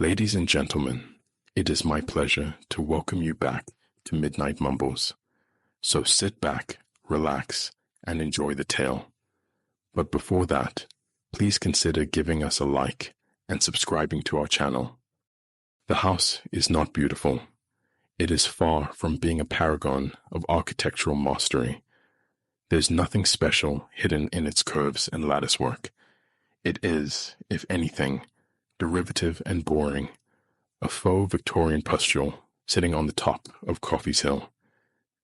Ladies and gentlemen, it is my pleasure to welcome you back to Midnight Mumbles. So sit back, relax, and enjoy the tale. But before that, please consider giving us a like and subscribing to our channel. The house is not beautiful. It is far from being a paragon of architectural mastery. There's nothing special hidden in its curves and latticework. It is, if anything, derivative and boring, a faux Victorian pustule sitting on the top of Coffey's Hill.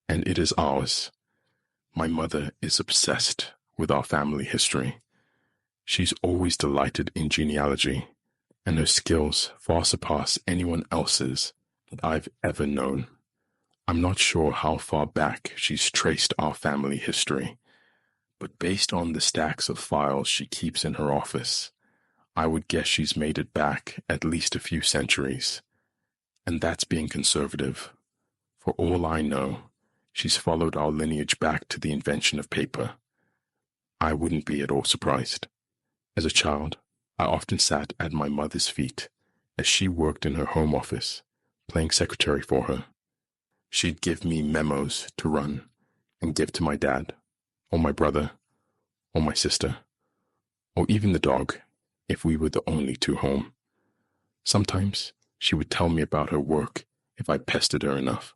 And it is ours. My mother is obsessed with our family history. She's always delighted in genealogy, and her skills far surpass anyone else's that I've ever known. I'm not sure how far back she's traced our family history, but based on the stacks of files she keeps in her office, I would guess she's made it back at least a few centuries. And that's being conservative. For all I know, she's followed our lineage back to the invention of paper. I wouldn't be at all surprised. As a child, I often sat at my mother's feet as she worked in her home office, playing secretary for her. She'd give me memos to run and give to my dad, or my brother, or my sister, or even the dog, if we were the only two home. Sometimes she would tell me about her work if I pestered her enough.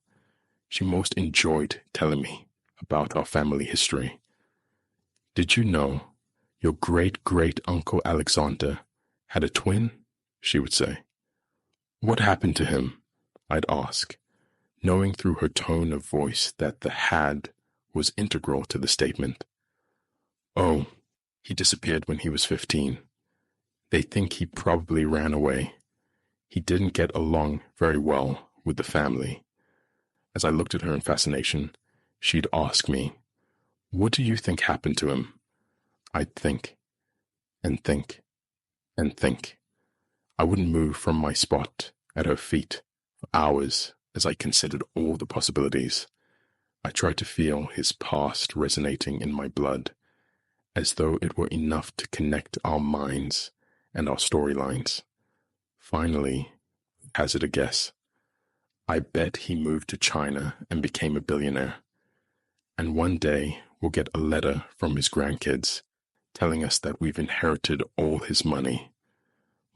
She most enjoyed telling me about our family history. Did you know your great-great-uncle Alexander had a twin? She would say. What happened to him? I'd ask, knowing through her tone of voice that the had was integral to the statement. Oh, he disappeared when he was 15. They think he probably ran away. He didn't get along very well with the family. As I looked at her in fascination, she'd ask me, "What do you think happened to him?" I'd think, and think, and think. I wouldn't move from my spot at her feet for hours as I considered all the possibilities. I tried to feel his past resonating in my blood, as though it were enough to connect our minds and our storylines. Finally, hazard a guess. I bet he moved to China and became a billionaire. And one day we'll get a letter from his grandkids telling us that we've inherited all his money.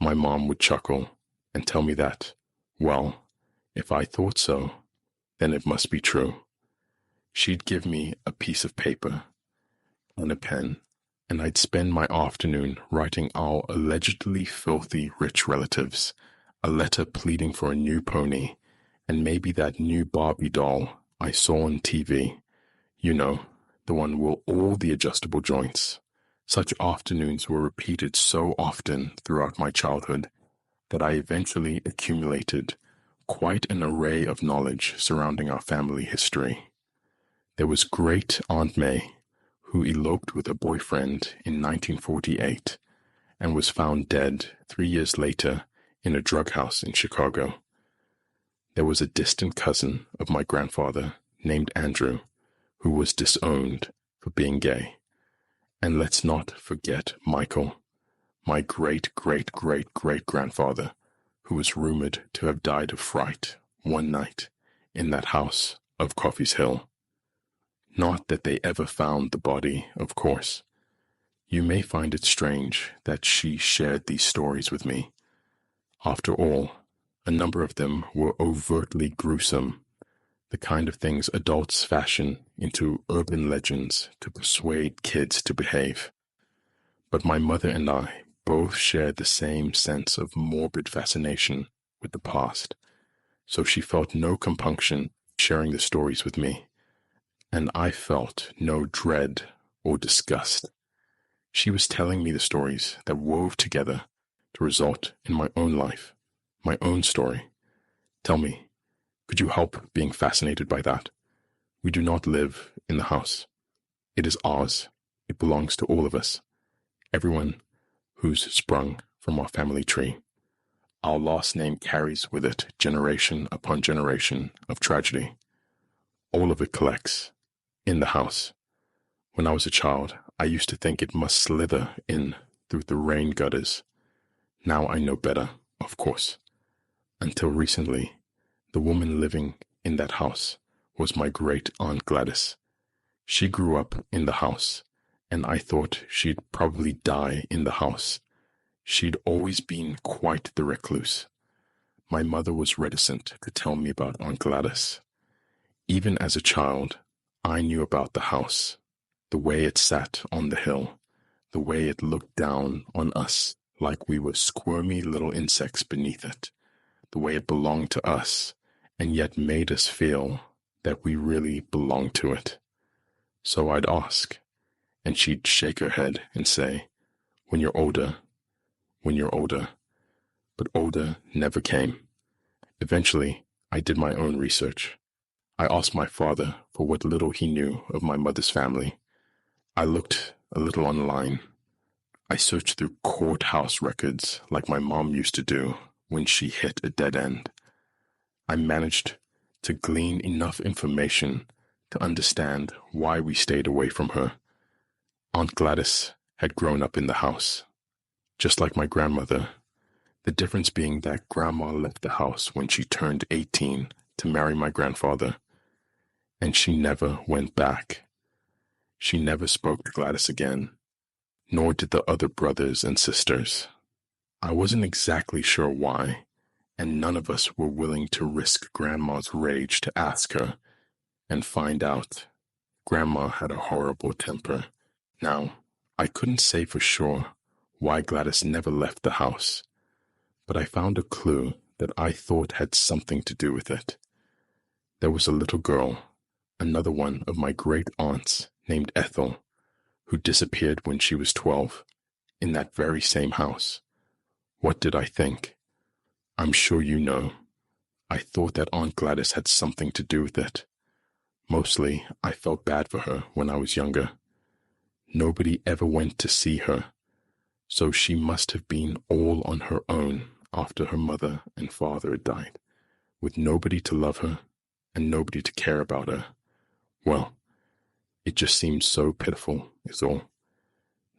My mom would chuckle and tell me that, well, if I thought so, then it must be true. She'd give me a piece of paper and a pen, and I'd spend my afternoon writing our allegedly filthy rich relatives a letter pleading for a new pony and maybe that new Barbie doll I saw on TV. You know, the one with all the adjustable joints. Such afternoons were repeated so often throughout my childhood that I eventually accumulated quite an array of knowledge surrounding our family history. There was great Aunt May, who eloped with a boyfriend in 1948 and was found dead 3 years later in a drug house in Chicago. There was a distant cousin of my grandfather named Andrew, who was disowned for being gay. And let's not forget Michael, my great-great-great-great-grandfather, who was rumored to have died of fright one night in that house of Coffey's Hill. Not that they ever found the body, of course. You may find it strange that she shared these stories with me. After all, a number of them were overtly gruesome, the kind of things adults fashion into urban legends to persuade kids to behave. But my mother and I both shared the same sense of morbid fascination with the past, so she felt no compunction sharing the stories with me, and I felt no dread or disgust. She was telling me the stories that wove together to result in my own life, my own story. Tell me, could you help being fascinated by that? We do not live in the house. It is ours. It belongs to all of us. Everyone who's sprung from our family tree. Our last name carries with it generation upon generation of tragedy. All of it collects in the house. When I was a child, I used to think it must slither in through the rain gutters. Now I know better, of course. Until recently, the woman living in that house was my great Aunt Gladys. She grew up in the house, and I thought she'd probably die in the house. She'd always been quite the recluse. My mother was reticent to tell me about Aunt Gladys. Even as a child, I knew about the house, the way it sat on the hill, the way it looked down on us like we were squirmy little insects beneath it, the way it belonged to us and yet made us feel that we really belonged to it. So I'd ask, and she'd shake her head and say, when you're older, but older never came. Eventually, I did my own research. I asked my father for what little he knew of my mother's family. I looked a little online. I searched through courthouse records like my mom used to do when she hit a dead end. I managed to glean enough information to understand why we stayed away from her. Aunt Gladys had grown up in the house, just like my grandmother, the difference being that Grandma left the house when she turned 18 to marry my grandfather, and she never went back. She never spoke to Gladys again, nor did the other brothers and sisters. I wasn't exactly sure why, and none of us were willing to risk Grandma's rage to ask her and find out. Grandma had a horrible temper. Now, I couldn't say for sure why Gladys never left the house, but I found a clue that I thought had something to do with it. There was a little girl, another one of my great aunts named Ethel, who disappeared when she was 12, in that very same house. What did I think? I'm sure you know. I thought that Aunt Gladys had something to do with it. Mostly, I felt bad for her when I was younger. Nobody ever went to see her, so she must have been all on her own after her mother and father had died, with nobody to love her and nobody to care about her. Well, it just seemed so pitiful, is all.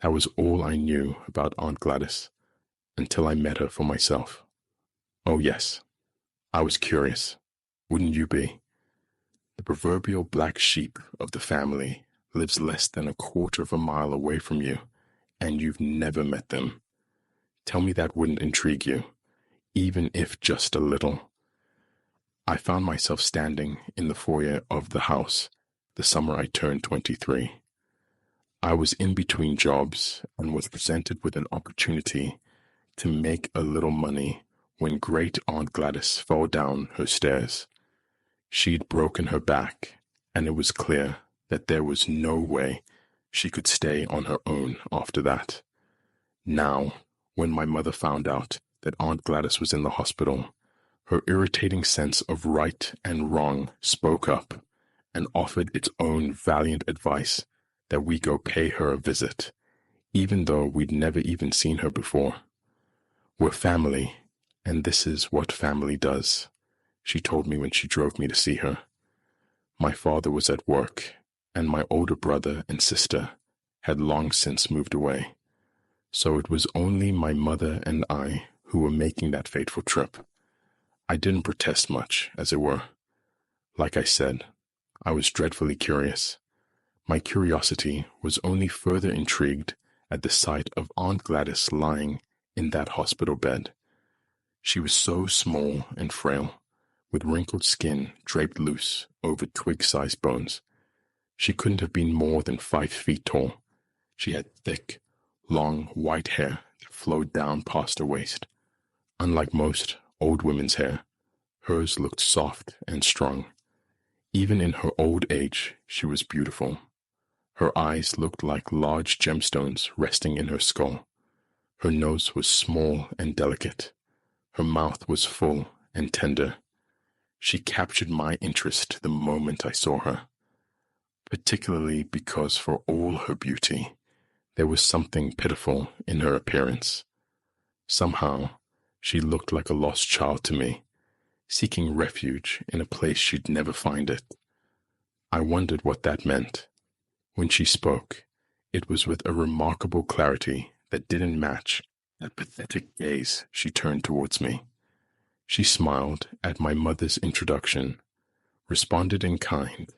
That was all I knew about Aunt Gladys until I met her for myself. Oh yes, I was curious. Wouldn't you be? The proverbial black sheep of the family lives less than a quarter of a mile away from you, and you've never met them. Tell me that wouldn't intrigue you, even if just a little. I found myself standing in the foyer of the house the summer I turned 23. I was in between jobs and was presented with an opportunity to make a little money when great Aunt Gladys fell down her stairs. She'd broken her back, and it was clear that there was no way she could stay on her own after that. Now, when my mother found out that Aunt Gladys was in the hospital, her irritating sense of right and wrong spoke up and offered its own valiant advice that we go pay her a visit, even though we'd never even seen her before. We're family, and this is what family does, she told me when she drove me to see her. My father was at work, and my older brother and sister had long since moved away, so it was only my mother and I who were making that fateful trip. I didn't protest much, as it were. Like I said, I was dreadfully curious. My curiosity was only further intrigued at the sight of Aunt Gladys lying in that hospital bed. She was so small and frail, with wrinkled skin draped loose over twig-sized bones. She couldn't have been more than 5 feet tall. She had thick, long white hair that flowed down past her waist. Unlike most old women's hair, hers looked soft and strong. Even in her old age, she was beautiful. Her eyes looked like large gemstones resting in her skull. Her nose was small and delicate. Her mouth was full and tender. She captured my interest the moment I saw her, particularly because for all her beauty, there was something pitiful in her appearance. Somehow, she looked like a lost child to me, seeking refuge in a place she'd never find it. I wondered what that meant. When she spoke, it was with a remarkable clarity that didn't match that pathetic gaze she turned towards me. She smiled at my mother's introduction, responded in kind,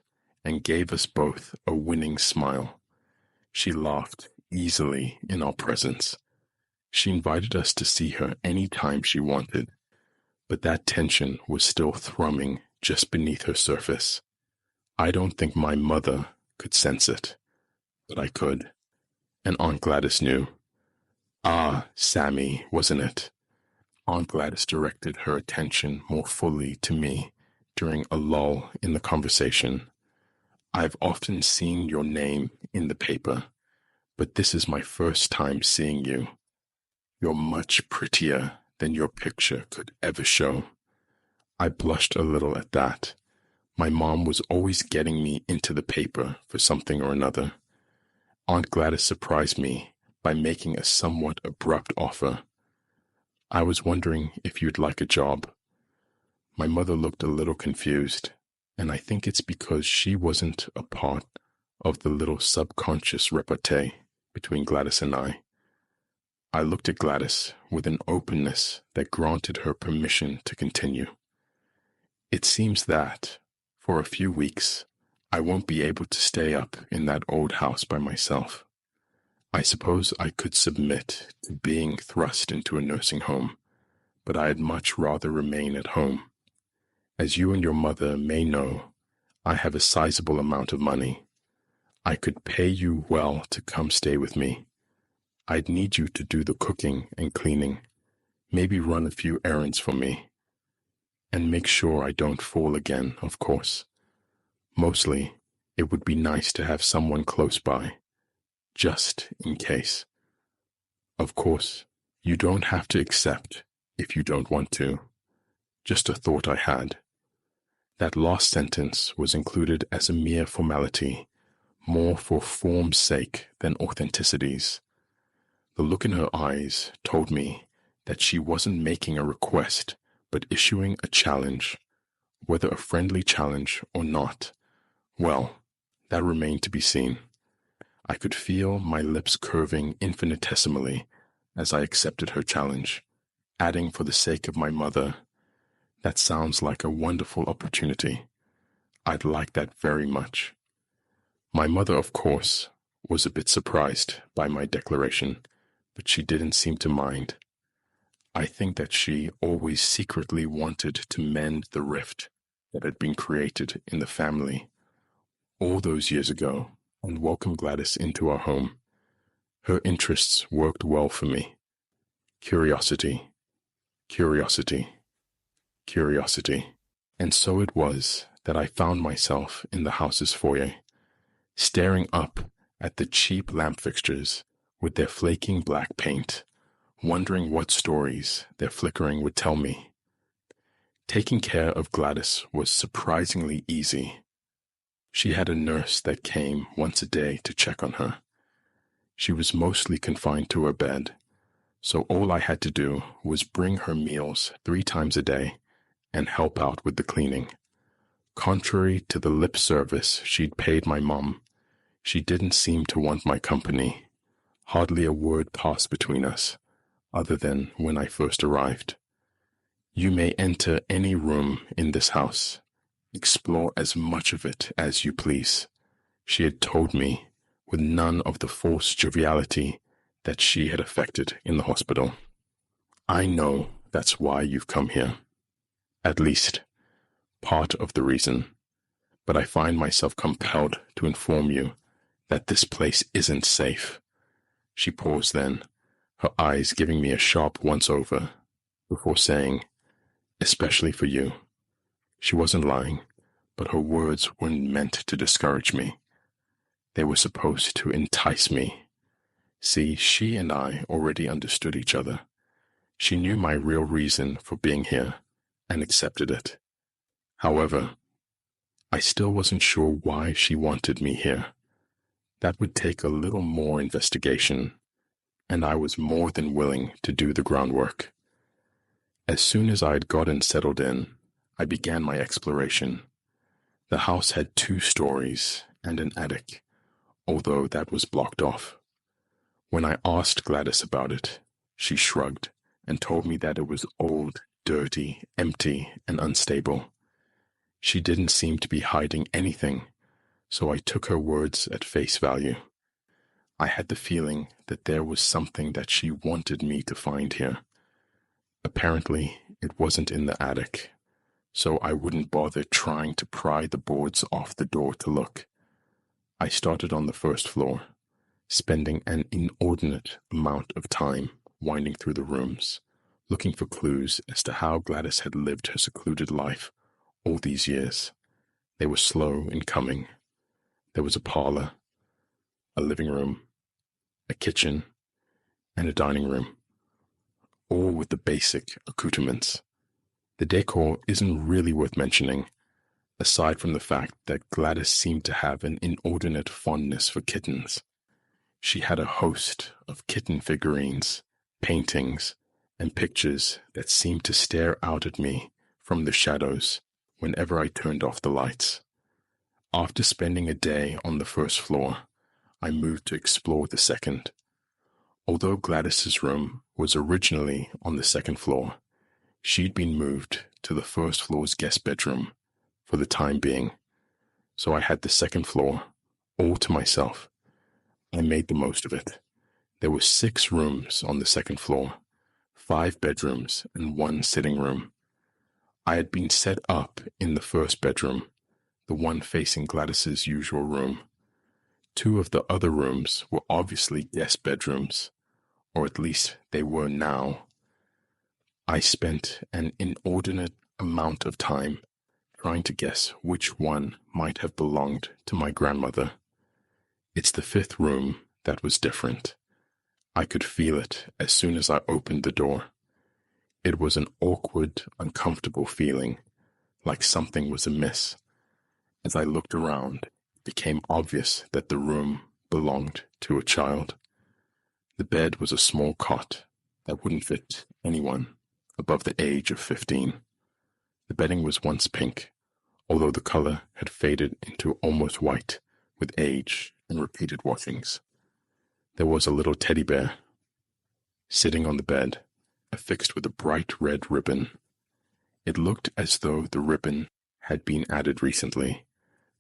and gave us both a winning smile. She laughed easily in our presence. She invited us to see her any time she wanted, but that tension was still thrumming just beneath her surface. I don't think my mother could sense it, but I could, and Aunt Gladys knew. "Ah, Sammy, wasn't it?" Aunt Gladys directed her attention more fully to me during a lull in the conversation. "I've often seen your name in the paper, but this is my first time seeing you. You're much prettier than your picture could ever show." I blushed a little at that. My mom was always getting me into the paper for something or another. Aunt Gladys surprised me by making a somewhat abrupt offer. "I was wondering if you'd like a job." My mother looked a little confused, and I think it's because she wasn't a part of the little subconscious repartee between Gladys and I. I looked at Gladys with an openness that granted her permission to continue. "It seems that, for a few weeks, I won't be able to stay up in that old house by myself. I suppose I could submit to being thrust into a nursing home, but I'd much rather remain at home. As you and your mother may know, I have a sizable amount of money. I could pay you well to come stay with me. I'd need you to do the cooking and cleaning, maybe run a few errands for me, and make sure I don't fall again, of course. Mostly, it would be nice to have someone close by, just in case. Of course, you don't have to accept if you don't want to. Just a thought I had." That last sentence was included as a mere formality, more for form's sake than authenticity's. The look in her eyes told me that she wasn't making a request, but issuing a challenge. Whether a friendly challenge or not, well, that remained to be seen. I could feel my lips curving infinitesimally as I accepted her challenge, adding for the sake of my mother, "That sounds like a wonderful opportunity. I'd like that very much." My mother, of course, was a bit surprised by my declaration, but she didn't seem to mind. I think that she always secretly wanted to mend the rift that had been created in the family all those years ago and welcome Gladys into our home. Her interests worked well for me. Curiosity, curiosity, curiosity. And so it was that I found myself in the house's foyer, staring up at the cheap lamp fixtures with their flaking black paint, wondering what stories their flickering would tell me. Taking care of Gladys was surprisingly easy. She had a nurse that came once a day to check on her. She was mostly confined to her bed, so all I had to do was bring her meals 3 times a day and help out with the cleaning. Contrary to the lip service she'd paid my mom, she didn't seem to want my company. Hardly a word passed between us, other than when I first arrived. "You may enter any room in this house. Explore as much of it as you please," she had told me, with none of the false joviality that she had affected in the hospital. "I know that's why you've come here. At least, part of the reason. But I find myself compelled to inform you that this place isn't safe." She paused then, her eyes giving me a sharp once-over, before saying, "Especially for you." She wasn't lying, but her words weren't meant to discourage me. They were supposed to entice me. See, she and I already understood each other. She knew my real reason for being here, and accepted it. However, I still wasn't sure why she wanted me here. That would take a little more investigation, and I was more than willing to do the groundwork. As soon as I had gotten settled in, I began my exploration. The house had 2 stories and an attic, although that was blocked off. When I asked Gladys about it, she shrugged and told me that it was old dirty, empty, and unstable. She didn't seem to be hiding anything, so I took her words at face value. I had the feeling that there was something that she wanted me to find here. Apparently, it wasn't in the attic, so I wouldn't bother trying to pry the boards off the door to look. I started on the first floor, spending an inordinate amount of time winding through the rooms, looking for clues as to how Gladys had lived her secluded life all these years. They were slow in coming. There was a parlor, a living room, a kitchen, and a dining room, all with the basic accoutrements. The decor isn't really worth mentioning, aside from the fact that Gladys seemed to have an inordinate fondness for kittens. She had a host of kitten figurines, paintings, and pictures that seemed to stare out at me from the shadows whenever I turned off the lights. After spending a day on the first floor, I moved to explore the second. Although Gladys's room was originally on the second floor, she'd been moved to the first floor's guest bedroom for the time being, so I had the second floor all to myself. I made the most of it. There were 6 rooms on the second floor, 5 bedrooms and 1 sitting room. I had been set up in the first bedroom, the one facing Gladys's usual room. 2 of the other rooms were obviously guest bedrooms, or at least they were now. I spent an inordinate amount of time trying to guess which one might have belonged to my grandmother. It's the 5th room that was different. I could feel it as soon as I opened the door. It was an awkward, uncomfortable feeling, like something was amiss. As I looked around, it became obvious that the room belonged to a child. The bed was a small cot that wouldn't fit anyone above the age of 15. The bedding was once pink, although the color had faded into almost white with age and repeated washings. There was a little teddy bear sitting on the bed, affixed with a bright red ribbon. It looked as though the ribbon had been added recently,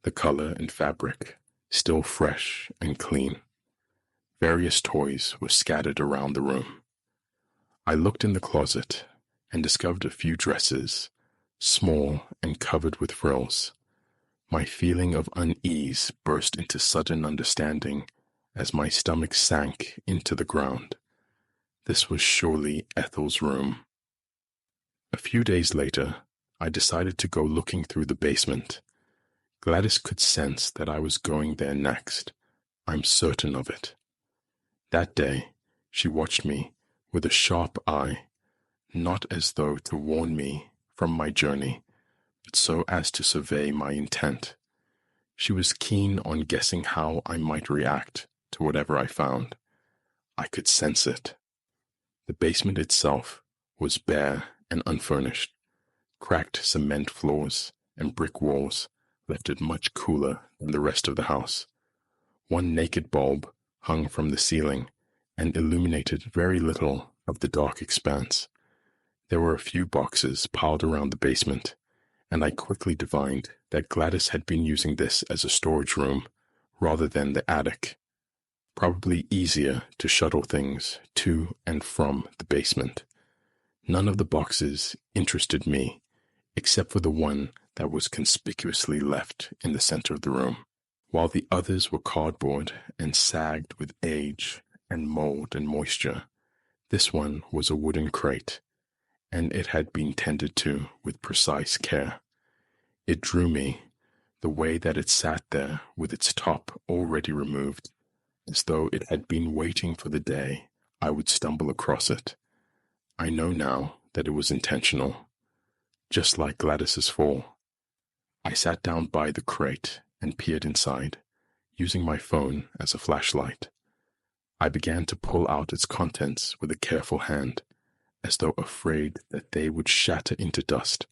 the color and fabric still fresh and clean. Various toys were scattered around the room. I looked in the closet and discovered a few dresses, small and covered with frills. My feeling of unease burst into sudden understanding as my stomach sank into the ground. This was surely Ethel's room. A few days later, I decided to go looking through the basement. Gladys could sense that I was going there next. I'm certain of it. That day, she watched me with a sharp eye, not as though to warn me from my journey, but so as to survey my intent. She was keen on guessing how I might react to whatever I found. I could sense it. The basement itself was bare and unfurnished. Cracked cement floors and brick walls left it much cooler than the rest of the house. One naked bulb hung from the ceiling and illuminated very little of the dark expanse. There were a few boxes piled around the basement, and I quickly divined that Gladys had been using this as a storage room rather than the attic. Probably easier to shuttle things to and from the basement. None of the boxes interested me, except for the one that was conspicuously left in the center of the room. While the others were cardboard and sagged with age and mold and moisture, this one was a wooden crate, and it had been tended to with precise care. It drew me, the way that it sat there with its top already removed, as though it had been waiting for the day I would stumble across it. I know now that it was intentional, just like Gladys's fall. I sat down by the crate and peered inside, using my phone as a flashlight. I began to pull out its contents with a careful hand, as though afraid that they would shatter into dust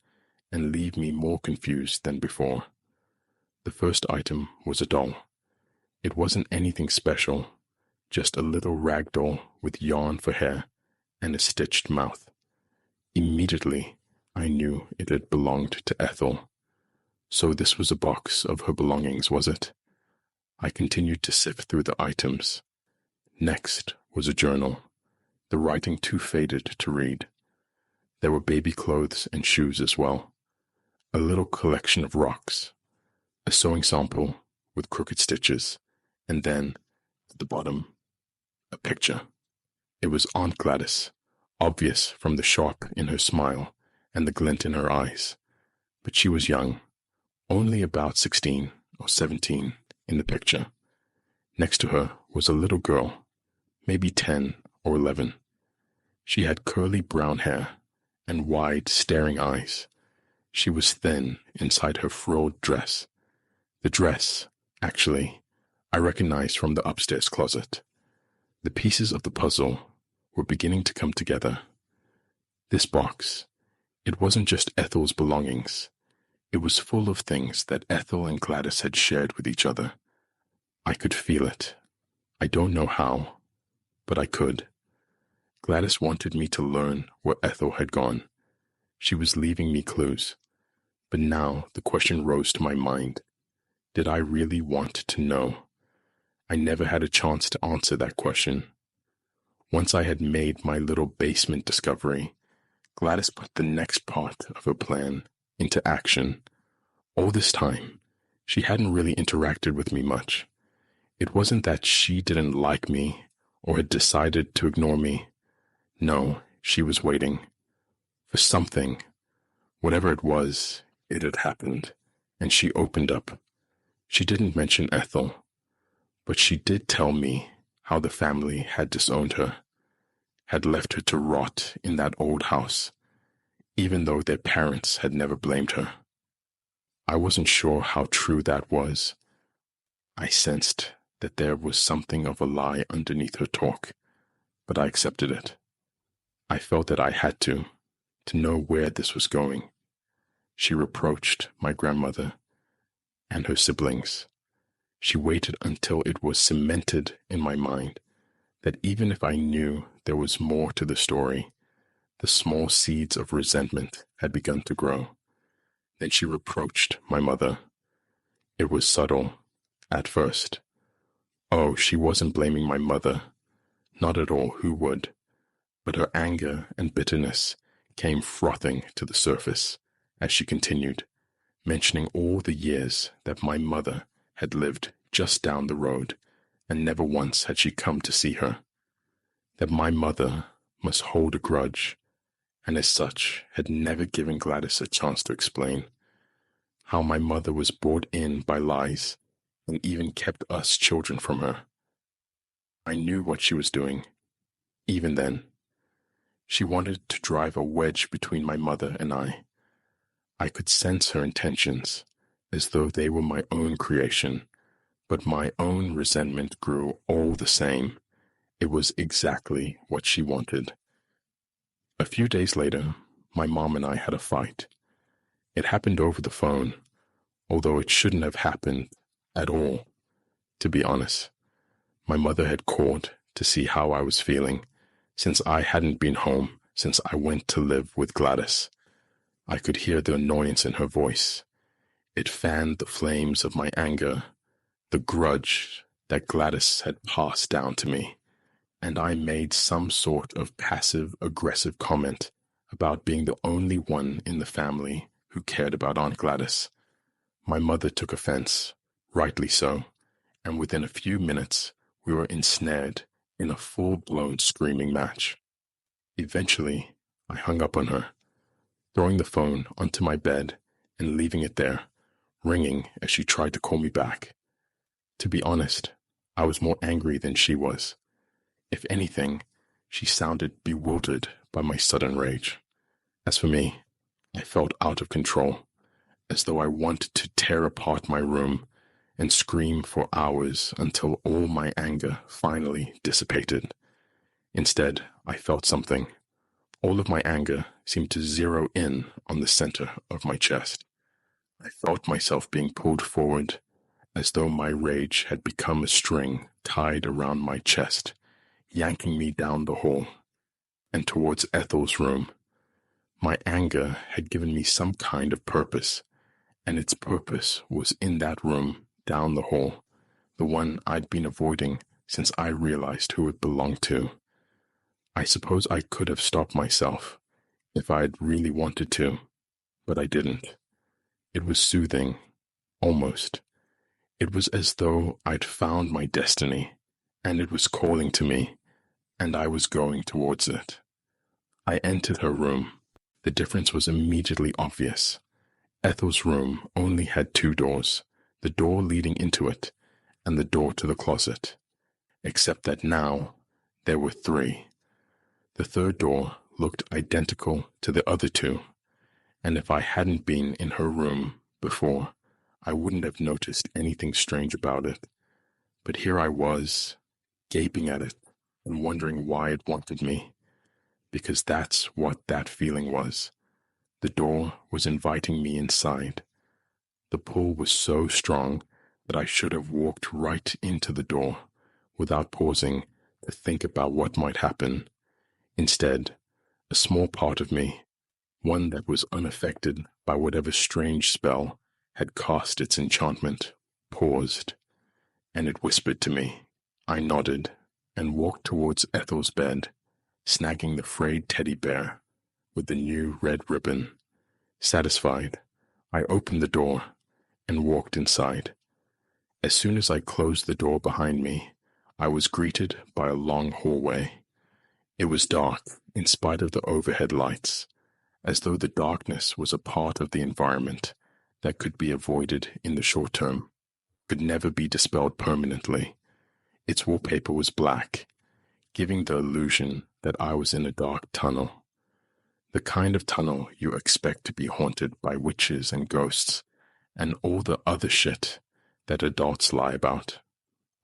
and leave me more confused than before. The first item was a doll. It wasn't anything special, just a little rag doll with yarn for hair and a stitched mouth. Immediately, I knew it had belonged to Ethel. So this was a box of her belongings, was it? I continued to sift through the items. Next was a journal, the writing too faded to read. There were baby clothes and shoes as well. A little collection of rocks, a sewing sample with crooked stitches, and then, at the bottom, a picture. It was Aunt Gladys, obvious from the sharp in her smile and the glint in her eyes. But she was young, only about 16 or 17 in the picture. Next to her was a little girl, maybe 10 or 11. She had curly brown hair and wide, staring eyes. She was thin inside her frilled dress. The dress, actually, I recognized from the upstairs closet. The pieces of the puzzle were beginning to come together. This box, it wasn't just Ethel's belongings. It was full of things that Ethel and Gladys had shared with each other. I could feel it. I don't know how, but I could. Gladys wanted me to learn where Ethel had gone. She was leaving me clues. But now the question rose to my mind. Did I really want to know? I never had a chance to answer that question. Once I had made my little basement discovery, Gladys put the next part of her plan into action. All this time, she hadn't really interacted with me much. It wasn't that she didn't like me or had decided to ignore me. No, she was waiting for something. Whatever it was, it had happened, and she opened up. She didn't mention Ethel, but she did tell me how the family had disowned her, had left her to rot in that old house, even though their parents had never blamed her. I wasn't sure how true that was. I sensed that there was something of a lie underneath her talk, but I accepted it. I felt that I had to know where this was going. She reproached my grandmother and her siblings. She waited until it was cemented in my mind that even if I knew there was more to the story, the small seeds of resentment had begun to grow. Then she reproached my mother. It was subtle, at first. Oh, she wasn't blaming my mother. Not at all, who would? But her anger and bitterness came frothing to the surface as she continued, mentioning all the years that my mother had lived just down the road, and never once had she come to see her. That my mother must hold a grudge, and as such had never given Gladys a chance to explain. How my mother was brought in by lies, and even kept us children from her. I knew what she was doing, even then. She wanted to drive a wedge between my mother and I. I could sense her intentions, as though they were my own creation, but my own resentment grew all the same. It was exactly what she wanted. A few days later, my mom and I had a fight. It happened over the phone, although it shouldn't have happened at all, to be honest. My mother had called to see how I was feeling, since I hadn't been home since I went to live with Gladys. I could hear the annoyance in her voice. It fanned the flames of my anger, the grudge that Gladys had passed down to me, and I made some sort of passive-aggressive comment about being the only one in the family who cared about Aunt Gladys. My mother took offense, rightly so, and within a few minutes we were ensnared in a full-blown screaming match. Eventually, I hung up on her, throwing the phone onto my bed and leaving it there, ringing as she tried to call me back. To be honest, I was more angry than she was. If anything, she sounded bewildered by my sudden rage. As for me, I felt out of control, as though I wanted to tear apart my room and scream for hours until all my anger finally dissipated. Instead, I felt something. All of my anger seemed to zero in on the center of my chest. I felt myself being pulled forward, as though my rage had become a string tied around my chest, yanking me down the hall and towards Ethel's room. My anger had given me some kind of purpose, and its purpose was in that room down the hall, the one I'd been avoiding since I realized who it belonged to. I suppose I could have stopped myself if I'd really wanted to, but I didn't. It was soothing, almost. It was as though I'd found my destiny, and it was calling to me, and I was going towards it. I entered her room. The difference was immediately obvious. Ethel's room only had 2 doors, the door leading into it and the door to the closet, except that now there were 3. The third door looked identical to the other 2, and if I hadn't been in her room before, I wouldn't have noticed anything strange about it. But here I was, gaping at it and wondering why it wanted me, because that's what that feeling was. The door was inviting me inside. The pull was so strong that I should have walked right into the door without pausing to think about what might happen. Instead, a small part of me, one that was unaffected by whatever strange spell had cast its enchantment, paused, and it whispered to me. I nodded and walked towards Ethel's bed, snagging the frayed teddy bear with the new red ribbon. Satisfied, I opened the door and walked inside. As soon as I closed the door behind me, I was greeted by a long hallway. It was dark in spite of the overhead lights, as though the darkness was a part of the environment that could be avoided in the short term, could never be dispelled permanently. Its wallpaper was black, giving the illusion that I was in a dark tunnel. The kind of tunnel you expect to be haunted by witches and ghosts and all the other shit that adults lie about.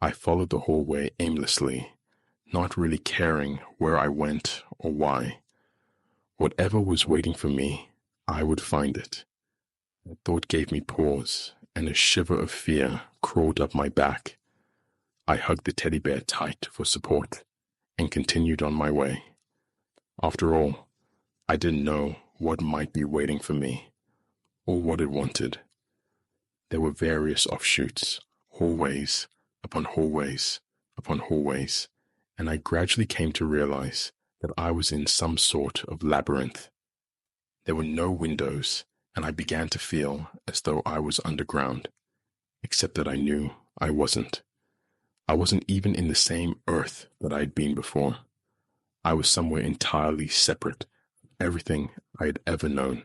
I followed the hallway aimlessly, not really caring where I went or why. Whatever was waiting for me, I would find it. That thought gave me pause, and a shiver of fear crawled up my back. I hugged the teddy bear tight for support and continued on my way. After all, I didn't know what might be waiting for me or what it wanted. There were various offshoots, hallways upon hallways upon hallways, and I gradually came to realize that I was in some sort of labyrinth. There were no windows, and I began to feel as though I was underground, except that I knew I wasn't. I wasn't even in the same earth that I'd been before. I was somewhere entirely separate from everything I had ever known,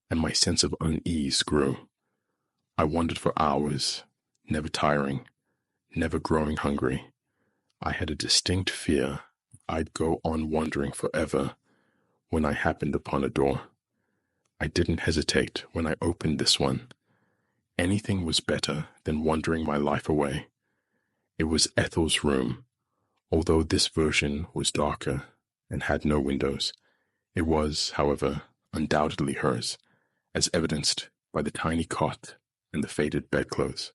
and my sense of unease grew. I wandered for hours, never tiring, never growing hungry. I had a distinct fear I'd go on wandering forever when I happened upon a door. I didn't hesitate when I opened this one. Anything was better than wandering my life away. It was Ethel's room. Although this version was darker and had no windows, it was, however, undoubtedly hers, as evidenced by the tiny cot and the faded bedclothes.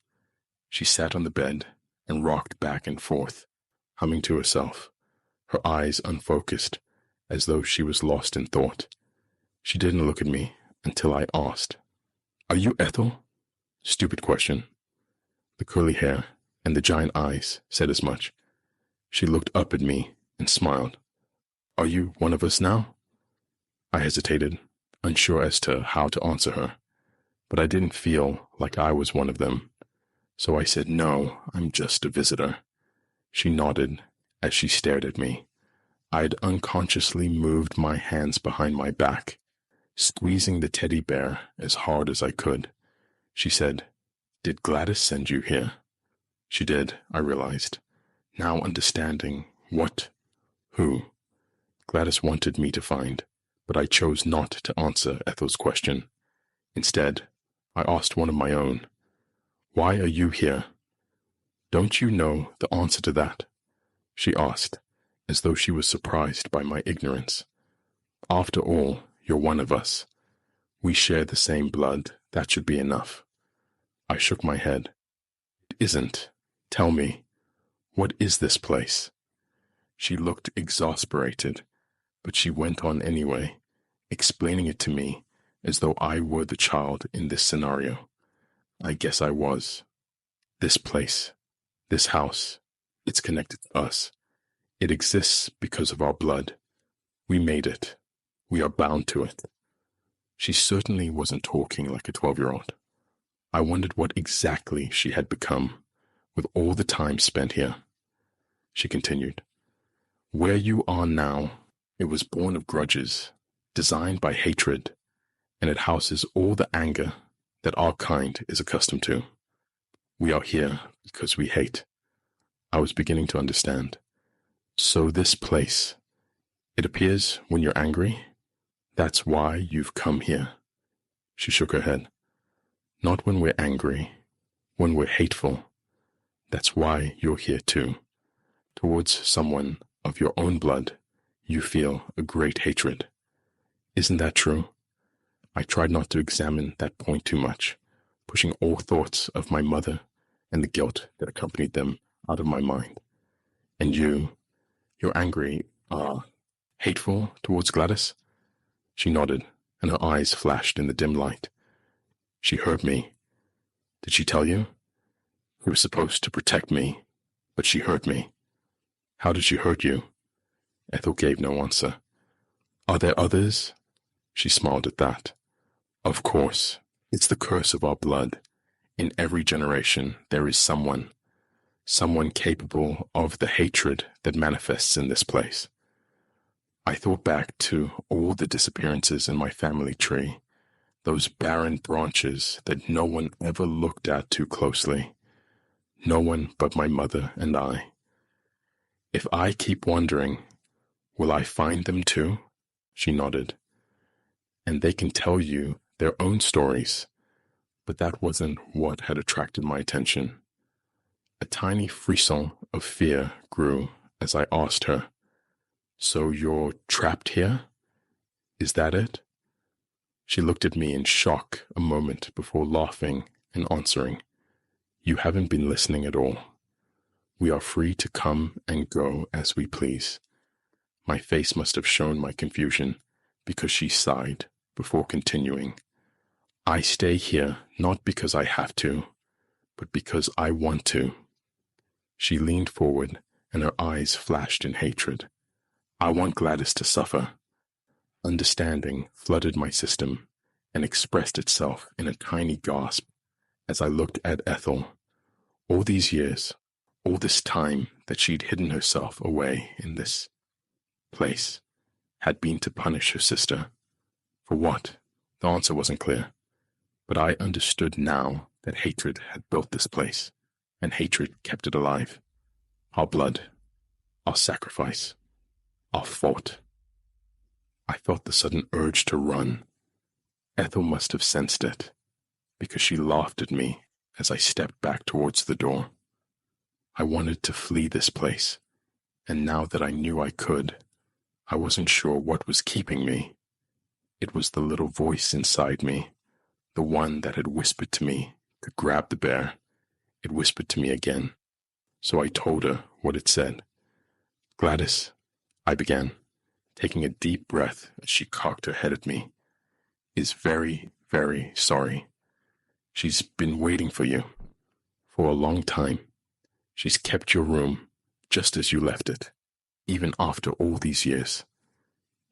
She sat on the bed and rocked back and forth, humming to herself, her eyes unfocused, as though she was lost in thought. She didn't look at me until I asked, "Are you Ethel?" Stupid question. The curly hair and the giant eyes said as much. She looked up at me and smiled. "Are you one of us now?" I hesitated, unsure as to how to answer her, but I didn't feel like I was one of them. So I said, "No, I'm just a visitor." She nodded as she stared at me. I'd unconsciously moved my hands behind my back, squeezing the teddy bear as hard as I could. She said, "Did Gladys send you here?" She did, I realized, now understanding who Gladys wanted me to find, but I chose not to answer Ethel's question. Instead, I asked one of my own. "Why are you here?" "Don't you know the answer to that?" she asked, as though she was surprised by my ignorance. "After all, you're one of us. We share the same blood. That should be enough." I shook my head. "It isn't. Tell me, what is this place?" She looked exasperated, but she went on anyway, explaining it to me as though I were the child in this scenario. I guess I was. This place, this house, it's connected to us. It exists because of our blood. We made it. We are bound to it. She certainly wasn't talking like a 12-year-old. I wondered what exactly she had become with all the time spent here. She continued, "Where you are now, it was born of grudges, designed by hatred, and it houses all the anger that our kind is accustomed to. We are here because we hate." I was beginning to understand. So this place, it appears when you're angry, that's why you've come here. She shook her head. Not when we're angry, when we're hateful. That's why you're here too. Towards someone of your own blood, you feel a great hatred. Isn't that true? I tried not to examine that point too much, pushing all thoughts of my mother and the guilt that accompanied them out of my mind. And you're angry, hateful towards Gladys? She nodded, and her eyes flashed in the dim light. She hurt me. Did she tell you? She was supposed to protect me, but she hurt me. How did she hurt you? Ethel gave no answer. Are there others? She smiled at that. Of course, it's the curse of our blood. In every generation, there is someone capable of the hatred that manifests in this place. I thought back to all the disappearances in my family tree, those barren branches that no one ever looked at too closely. No one but my mother and I. If I keep wandering, will I find them too? She nodded. And they can tell you their own stories, but that wasn't what had attracted my attention. A tiny frisson of fear grew as I asked her, "So you're trapped here? Is that it?" She looked at me in shock a moment before laughing and answering, "You haven't been listening at all. We are free to come and go as we please." My face must have shown my confusion because she sighed before continuing, "I stay here not because I have to, but because I want to." She leaned forward and her eyes flashed in hatred. I want Gladys to suffer. Understanding flooded my system and expressed itself in a tiny gasp as I looked at Ethel. All these years, all this time that she'd hidden herself away in this place, had been to punish her sister. For what? The answer wasn't clear. But I understood now that hatred had built this place, and hatred kept it alive. Our blood, our sacrifice, our fault. I felt the sudden urge to run. Ethel must have sensed it, because she laughed at me as I stepped back towards the door. I wanted to flee this place, and now that I knew I could, I wasn't sure what was keeping me. It was the little voice inside me, the one that had whispered to me to grab the bear. It whispered to me again, so I told her what it said. "Gladys," I began, taking a deep breath as she cocked her head at me, "is very, very sorry. She's been waiting for you for a long time. She's kept your room just as you left it, even after all these years."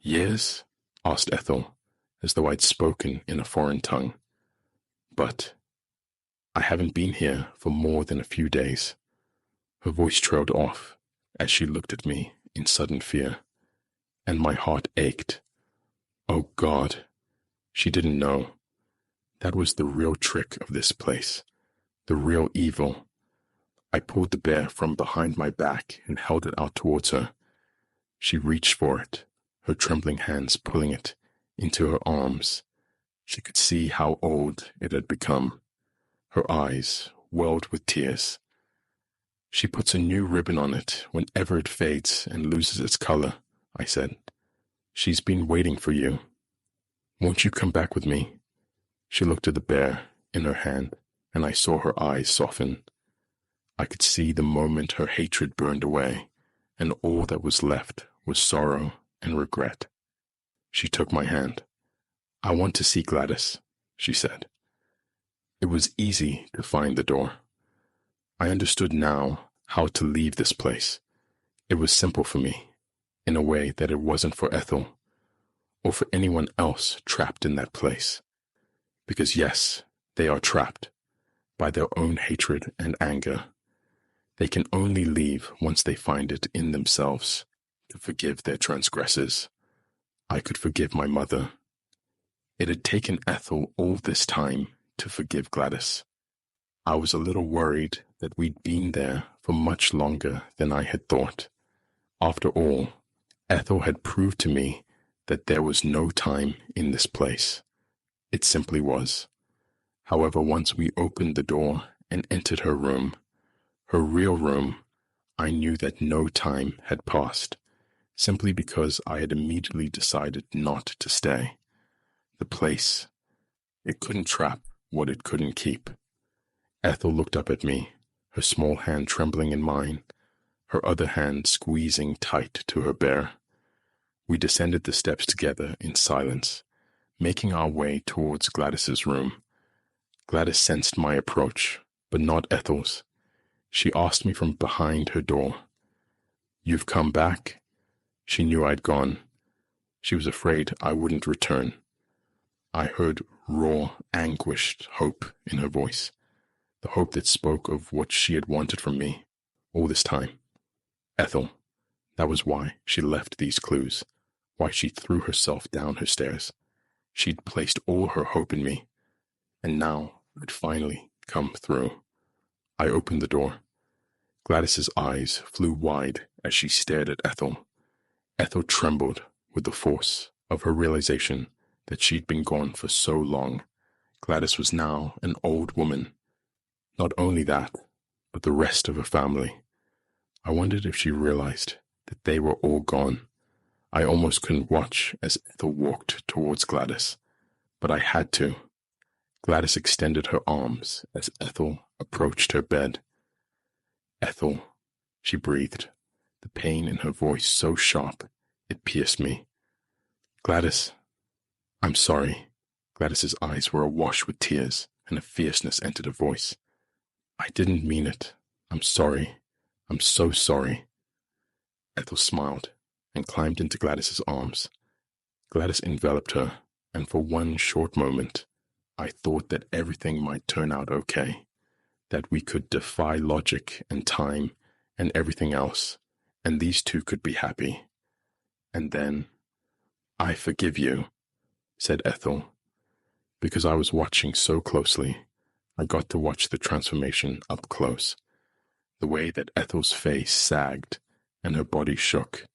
"Years?" asked Ethel, as though I'd spoken in a foreign tongue. "But I haven't been here for more than a few days." Her voice trailed off as she looked at me in sudden fear, and my heart ached. Oh God, she didn't know. That was the real trick of this place, the real evil. I pulled the bear from behind my back and held it out towards her. She reached for it, her trembling hands pulling it into her arms. She could see how old it had become. Her eyes welled with tears. "She puts a new ribbon on it whenever it fades and loses its color," I said. "She's been waiting for you. Won't you come back with me?" She looked at the bear in her hand, and I saw her eyes soften. I could see the moment her hatred burned away, and all that was left was sorrow and regret. She took my hand. "I want to see Gladys," she said. It was easy to find the door. I understood now how to leave this place. It was simple for me, in a way that it wasn't for Ethel, or for anyone else trapped in that place. Because yes, they are trapped by their own hatred and anger. They can only leave once they find it in themselves to forgive their transgressors. I could forgive my mother. It had taken Ethel all this time to forgive Gladys. I was a little worried that we'd been there for much longer than I had thought. After all, Ethel had proved to me that there was no time in this place. It simply was. However, once we opened the door and entered her room, her real room, I knew that no time had passed, simply because I had immediately decided not to stay. The place, it couldn't trap what it couldn't keep. Ethel looked up at me, her small hand trembling in mine, her other hand squeezing tight to her bear. We descended the steps together in silence, making our way towards Gladys's room. Gladys sensed my approach, but not Ethel's. She asked me from behind her door, "You've come back?" She knew I'd gone. She was afraid I wouldn't return. I heard raw, anguished hope in her voice, the hope that spoke of what she had wanted from me all this time. Ethel, that was why she left these clues, why she threw herself down her stairs. She'd placed all her hope in me, and now it finally come through. I opened the door. Gladys's eyes flew wide as she stared at Ethel. Ethel trembled with the force of her realization that she'd been gone for so long. Gladys was now an old woman. Not only that, but the rest of her family. I wondered if she realized that they were all gone. I almost couldn't watch as Ethel walked towards Gladys, but I had to. Gladys extended her arms as Ethel approached her bed. "Ethel," she breathed, the pain in her voice so sharp it pierced me. "Gladys, I'm sorry." Gladys's eyes were awash with tears, and a fierceness entered her voice. "I didn't mean it. I'm sorry. I'm so sorry." Ethel smiled and climbed into Gladys's arms. Gladys enveloped her, and for one short moment, I thought that everything might turn out okay, that we could defy logic and time and everything else, and these two could be happy. And then, "I forgive you," said Ethel. Because I was watching so closely, I got to watch the transformation up close. The way that Ethel's face sagged and her body shook.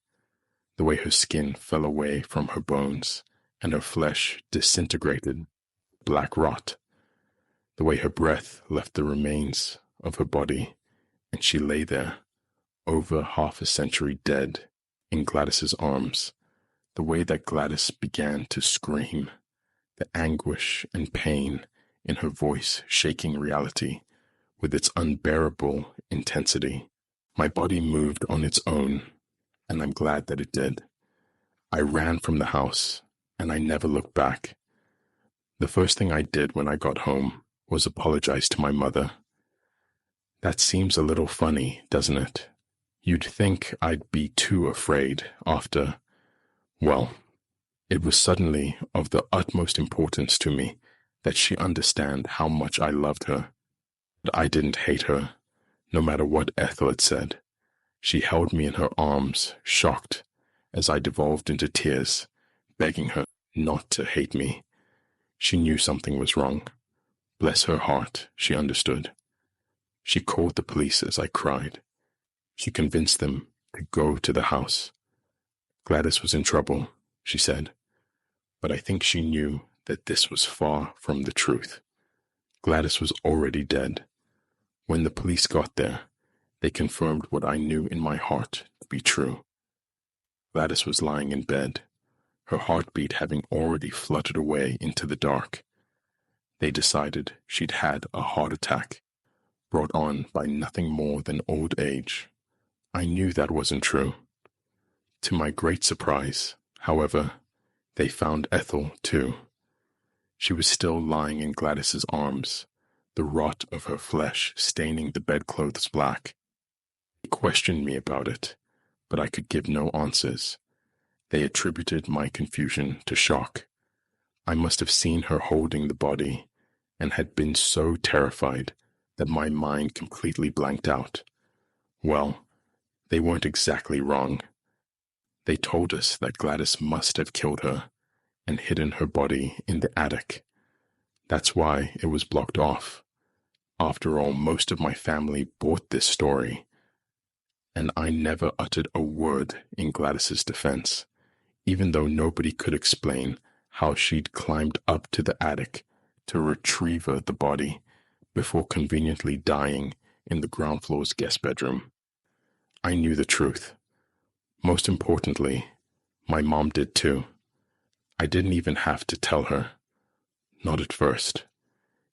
The way her skin fell away from her bones and her flesh disintegrated, black rot. The way her breath left the remains of her body, and she lay there, over half a century dead, in Gladys's arms. The way that Gladys began to scream, the anguish and pain in her voice shaking reality with its unbearable intensity. My body moved on its own, and I'm glad that it did. I ran from the house, and I never looked back. The first thing I did when I got home was apologize to my mother. That seems a little funny, doesn't it? You'd think I'd be too afraid after, well, it was suddenly of the utmost importance to me that she understand how much I loved her. But I didn't hate her, no matter what Ethel had said. She held me in her arms, shocked, as I devolved into tears, begging her not to hate me. She knew something was wrong. Bless her heart, she understood. She called the police as I cried. She convinced them to go to the house. Gladys was in trouble, she said, but I think she knew that this was far from the truth. Gladys was already dead. When the police got there, they confirmed what I knew in my heart to be true. Gladys was lying in bed, her heartbeat having already fluttered away into the dark. They decided she'd had a heart attack, brought on by nothing more than old age. I knew that wasn't true. To my great surprise, however, they found Ethel too. She was still lying in Gladys's arms, the rot of her flesh staining the bedclothes black. They questioned me about it, but I could give no answers. They attributed my confusion to shock. I must have seen her holding the body and had been so terrified that my mind completely blanked out. Well, they weren't exactly wrong. They told us that Gladys must have killed her and hidden her body in the attic. That's why it was blocked off. After all, most of my family bought this story, and I never uttered a word in Gladys's defense, even though nobody could explain how she'd climbed up to the attic to retrieve the body before conveniently dying in the ground floor's guest bedroom. I knew the truth. Most importantly, my mom did too. I didn't even have to tell her. Not at first.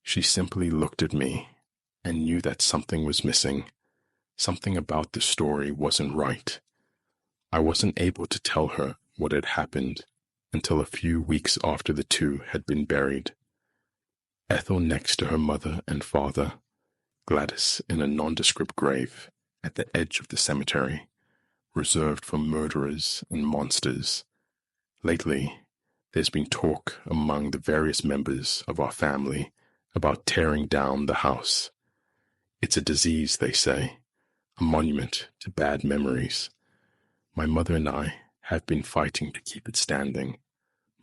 She simply looked at me and knew that something was missing. Something about the story wasn't right. I wasn't able to tell her what had happened until a few weeks after the two had been buried. Ethel next to her mother and father, Gladys in a nondescript grave at the edge of the cemetery, reserved for murderers and monsters. Lately, there's been talk among the various members of our family about tearing down the house. It's a disease, they say, a monument to bad memories. My mother and I have been fighting to keep it standing,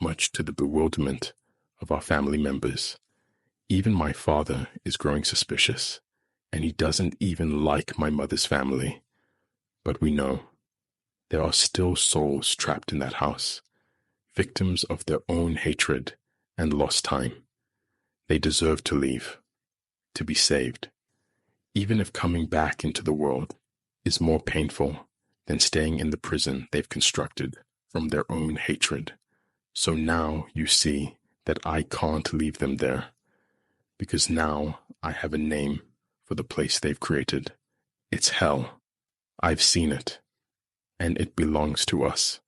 much to the bewilderment of our family members. Even my father is growing suspicious, and he doesn't even like my mother's family. But we know there are still souls trapped in that house, victims of their own hatred and lost time. They deserve to leave, to be saved, even if coming back into the world is more painful than staying in the prison they've constructed from their own hatred. So now you see that I can't leave them there, because now I have a name for the place they've created. It's hell. I've seen it, and it belongs to us.